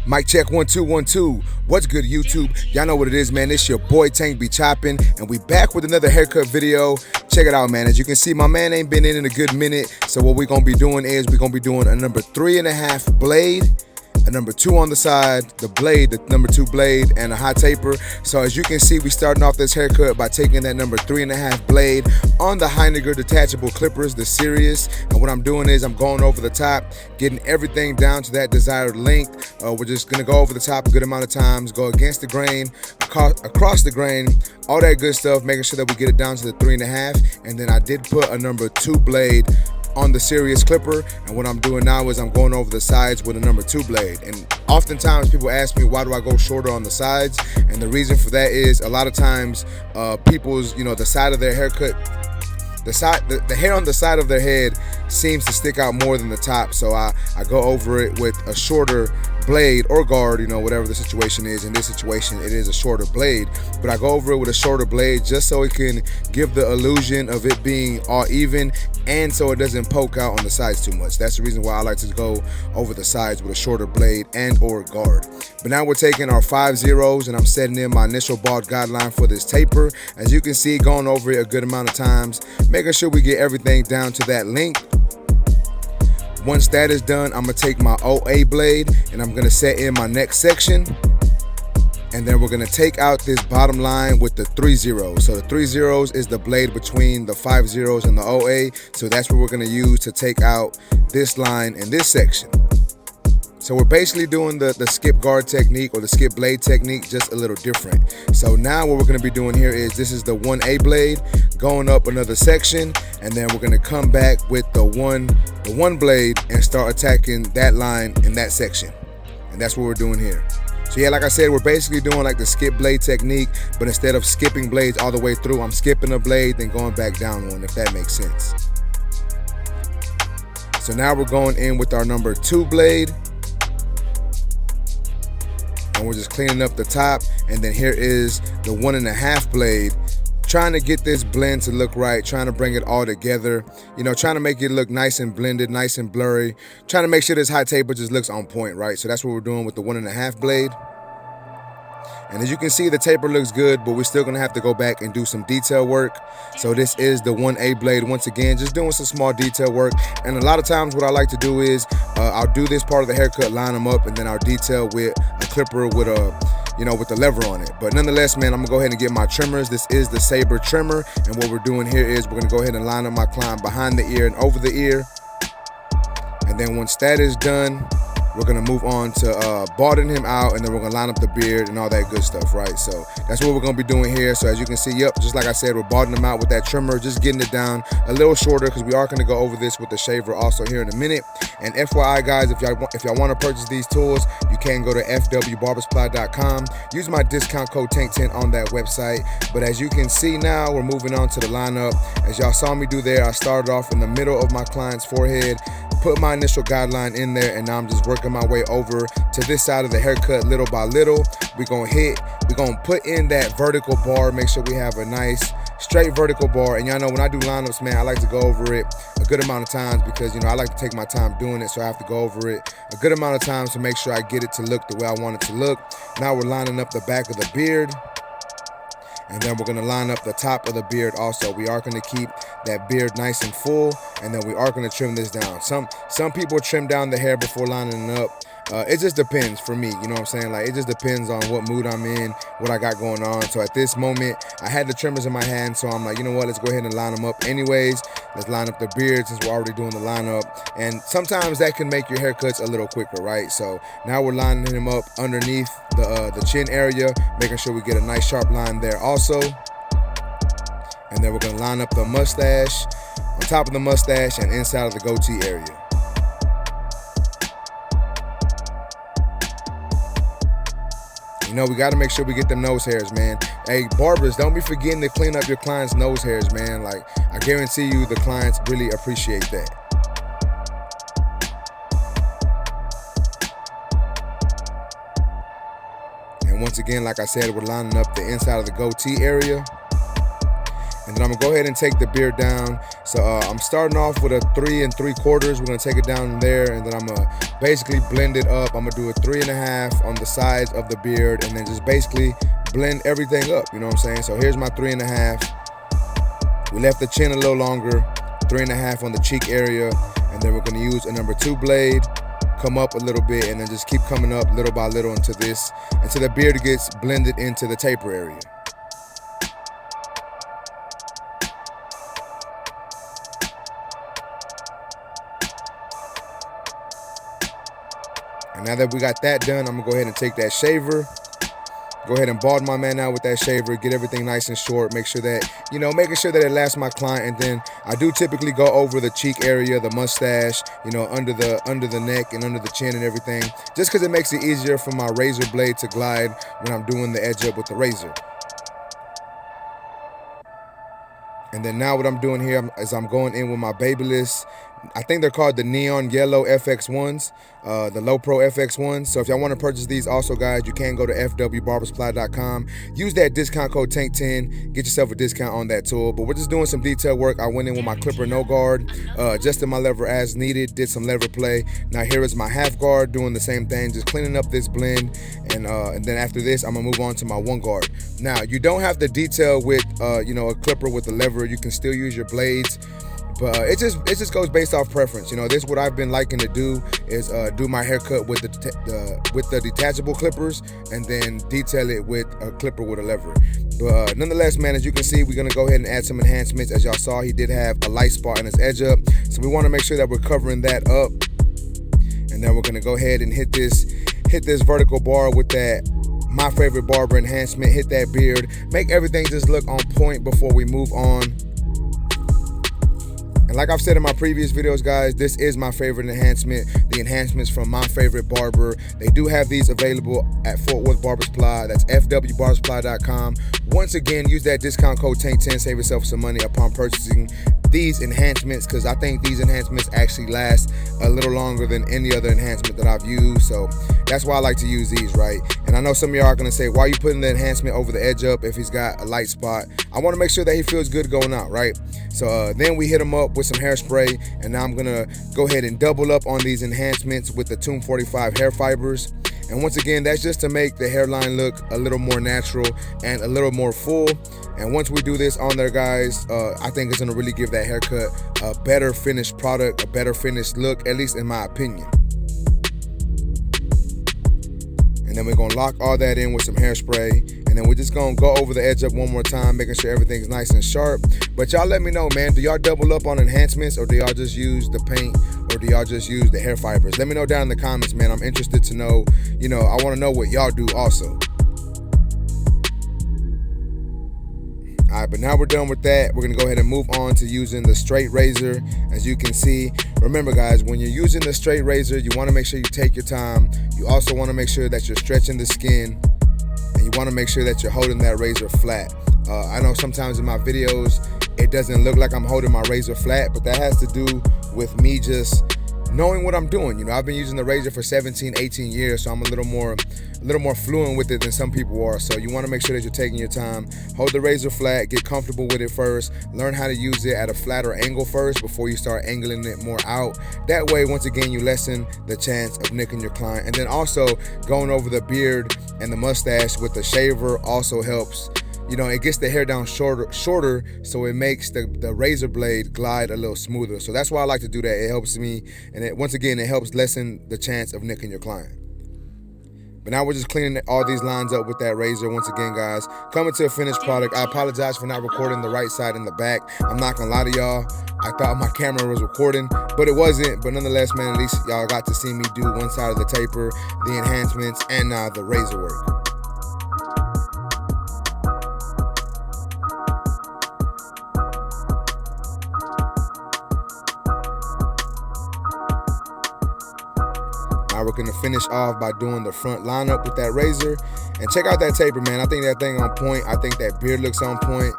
Mic check 1 2 1 2. What's good, YouTube? Y'all know what it is, man. It's your boy Tank be chopping, and we back with another haircut video. Check it out, man. As you can see, my man ain't been in a good minute. So what we're gonna be doing is we're gonna be doing a number 3.5 blade, a number 2 on the side, the blade, the number 2 blade, and a hot taper. So as you can see, we starting off this haircut by taking that number 3.5 blade on the Heinegger detachable clippers, the Sirius. And what I'm doing is I'm going over the top, getting everything down to that desired length. We're just gonna go over the top a good amount of times, go against the grain, across the grain, all that good stuff, making sure that we get it down to the 3.5. And then I did put a number 2 blade on the Sirius clipper, and what I'm doing now is I'm going over the sides with a number 2 blade. And oftentimes people ask me, why do I go shorter on the sides? And the reason for that is a lot of times people's, the side of their haircut, the hair on the side of their head seems to stick out more than the top. So I go over it with a shorter blade or guard, whatever the situation is. In this situation, it is a shorter blade, but I go over it with a shorter blade just so it can give the illusion of it being all even, and so it doesn't poke out on the sides too much. That's the reason why I like to go over the sides with a shorter blade and or guard. But now we're taking our 5 zeros and I'm setting in my initial bald guideline for this taper. As you can see, going over it a good amount of times, making sure we get everything down to that length. Once that is done, I'm gonna take my OA blade and I'm gonna set in my next section. And then we're gonna take out this bottom line with the 3 zeros. So the 3 zeros is the blade between the 5 zeros and the OA. So that's what we're gonna use to take out this line in this section. So we're basically doing the skip guard technique or the skip blade technique, just a little different. So now what we're gonna be doing here is this is the 1A blade going up another section, and then we're gonna come back with the one blade and start attacking that line in that section. And that's what we're doing here. So yeah, like I said, we're basically doing like the skip blade technique, but instead of skipping blades all the way through, I'm skipping a blade, then going back down one, if that makes sense. So now we're going in with our number 2 blade, and we're just cleaning up the top. And then here is the 1.5 blade, trying to get this blend to look right, trying to bring it all together, trying to make it look nice and blended, nice and blurry, trying to make sure this hot taper just looks on point, right? So that's what we're doing with the 1.5 blade. And as you can see, the taper looks good, but we're still gonna have to go back and do some detail work. So this is the 1A blade, once again, just doing some small detail work. And a lot of times what I like to do is I'll do this part of the haircut, line them up, and then I'll detail with a clipper with with the lever on it. But nonetheless, man, I'm gonna go ahead and get my trimmers. This is the Sabre trimmer, and what we're doing here is we're gonna go ahead and line up my client behind the ear and over the ear. And then once that is done, we're gonna move on to balding him out, and then we're gonna line up the beard and all that good stuff, right? So that's what we're gonna be doing here. So as you can see, yep, just like I said, we're balding him out with that trimmer, just getting it down a little shorter, because we are gonna go over this with the shaver also here in a minute. And FYI, guys, if y'all want to purchase these tools, you can go to fwbarbersupply.com. Use my discount code TANK10 on that website. But as you can see now, we're moving on to the lineup. As y'all saw me do there, I started off in the middle of my client's forehead, put my initial guideline in there, and now I'm just working my way over to this side of the haircut little by little. We're gonna put in that vertical bar, make sure we have a nice straight vertical bar. And y'all know when I do lineups, man, I like to go over it a good amount of times, because I like to take my time doing it, so I have to go over it a good amount of times to make sure I get it to look the way I want it to look. Now we're lining up the back of the beard, and then we're gonna line up the top of the beard also. We are gonna keep that beard nice and full, and then we are gonna trim this down. Some people trim down the hair before lining it up. It just depends for me, you know what I'm saying? Like, it just depends on what mood I'm in, what I got going on. So at this moment, I had the trimmers in my hand, so I'm like, you know what, let's go ahead and line them up anyways. Let's line up the beard since we're already doing the lineup. And sometimes that can make your haircuts a little quicker, right? So now we're lining him up underneath the chin area, making sure we get a nice sharp line there also. And then we're gonna line up the mustache, on top of the mustache and inside of the goatee area. We got to make sure we get them nose hairs, man. Hey, barbers, don't be forgetting to clean up your clients' nose hairs, man. Like, I guarantee you the clients really appreciate that. And once again, like I said, we're lining up the inside of the goatee area. And then I'm gonna go ahead and take the beard down. So I'm starting off with a 3 3/4. We're gonna take it down there, and then I'm gonna basically blend it up. I'm gonna do a 3 1/2 on the sides of the beard, and then just basically blend everything up. You know what I'm saying? So here's my 3 1/2. We left the chin a little longer, 3 1/2 on the cheek area, and then we're gonna use a number 2 blade, come up a little bit, and then just keep coming up little by little until the beard gets blended into the taper area. And now that we got that done, I'm gonna go ahead and take that shaver, go ahead and bald my man out with that shaver, get everything nice and short, make sure that, making sure that it lasts my client. And then I do typically go over the cheek area, the mustache, under the neck and under the chin and everything, just because it makes it easier for my razor blade to glide when I'm doing the edge up with the razor. And then now what I'm doing here is I'm going in with my Babyliss. I think they're called the Neon Yellow FX1s, the Low Pro FX1s. So if y'all want to purchase these also, guys, you can go to fwbarbersupply.com. Use that discount code TANK10. Get yourself a discount on that tool. But we're just doing some detail work. I went in with my clipper no guard, adjusted my lever as needed, did some lever play. Now here is my half guard doing the same thing, just cleaning up this blend. And then after this, I'm going to move on to my 1 guard. Now, you don't have to detail with, a clipper with a lever. You can still use your blades. But it just goes based off preference. This is what I've been liking to do is do my haircut with the detachable clippers, and then detail it with a clipper with a lever. But nonetheless, man, as you can see, we're gonna go ahead and add some enhancements. As y'all saw, he did have a light spot in his edge up, so we want to make sure that we're covering that up. And then we're gonna go ahead and hit this vertical bar with that My Favorite Barber enhancement. Hit that beard, make everything just look on point before we move on. And like I've said in my previous videos, guys, this is my favorite enhancement, the enhancements from My Favorite Barber. They do have these available at Fort Worth Barber Supply. That's fwbarbersupply.com. Once again, use that discount code TANK10, save yourself some money upon purchasing these enhancements, because I think these enhancements actually last a little longer than any other enhancement that I've used. So that's why I like to use these, right? And I know some of y'all are gonna say, why are you putting the enhancement over the edge up if he's got a light spot? I wanna make sure that he feels good going out, right? So then we hit him up with some hairspray, and now I'm gonna go ahead and double up on these enhancements with the Tomb 45 hair fibers. And once again, that's just to make the hairline look a little more natural and a little more full. And once we do this on there, guys, I think it's gonna really give that haircut a better finished product, a better finished look, at least in my opinion. And then we're gonna lock all that in with some hairspray. And then we're just gonna go over the edge up one more time, making sure everything's nice and sharp. But y'all let me know, man, do y'all double up on enhancements, or do y'all just use the paint, or do y'all just use the hair fibers? Let me know down in the comments, man. I'm interested to know, I wanna know what y'all do also. All right, but now we're done with that. We're gonna go ahead and move on to using the straight razor. As you can see, remember, guys, when you're using the straight razor, you wanna make sure you take your time. You also wanna make sure that you're stretching the skin, and you wanna make sure that you're holding that razor flat. I know sometimes in my videos, it doesn't look like I'm holding my razor flat, but that has to do with me just knowing what I'm doing. I've been using the razor for 17, 18 years, so I'm a little more fluent with it than some people are. So you want to make sure that you're taking your time. Hold the razor flat, get comfortable with it first, learn how to use it at a flatter angle first before you start angling it more out. That way, once again, you lessen the chance of nicking your client. And then also going over the beard and the mustache with the shaver also helps. It gets the hair down shorter, so it makes the razor blade glide a little smoother. So that's why I like to do that. It helps me, and once again, it helps lessen the chance of nicking your client. But now we're just cleaning all these lines up with that razor. Once again, guys, coming to a finished product. I apologize for not recording the right side and the back. I'm not gonna lie to y'all. I thought my camera was recording, but it wasn't. But nonetheless, man, at least y'all got to see me do one side of the taper, the enhancements, and now the razor work. Now we're gonna finish off by doing the front lineup with that razor. And check out that taper, man. I think that thing on point. I think that beard looks on point.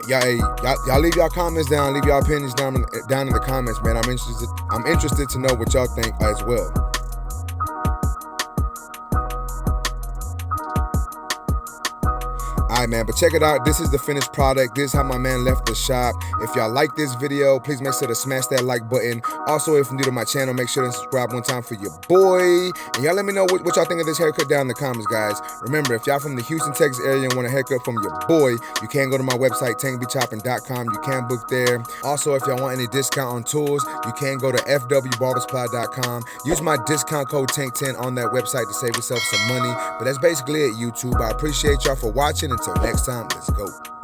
Y'all leave y'all comments down, leave y'all opinions down in the comments, man. I'm interested to know what y'all think as well. All right, right, man, but check it out. This is the finished product. This is how my man left the shop. If y'all like this video, please make sure to smash that like button. Also, if you're new to my channel, make sure to subscribe one time for your boy. And y'all let me know what y'all think of this haircut down in the comments, guys. Remember, if y'all from the Houston, Texas area and want a haircut from your boy, you can go to my website, tankbechopping.com. You can book there. Also, if y'all want any discount on tools, you can go to fwbarbersupply.com. Use my discount code TANK10 on that website to save yourself some money. But that's basically it, YouTube. I appreciate y'all for watching. Until next time, let's go.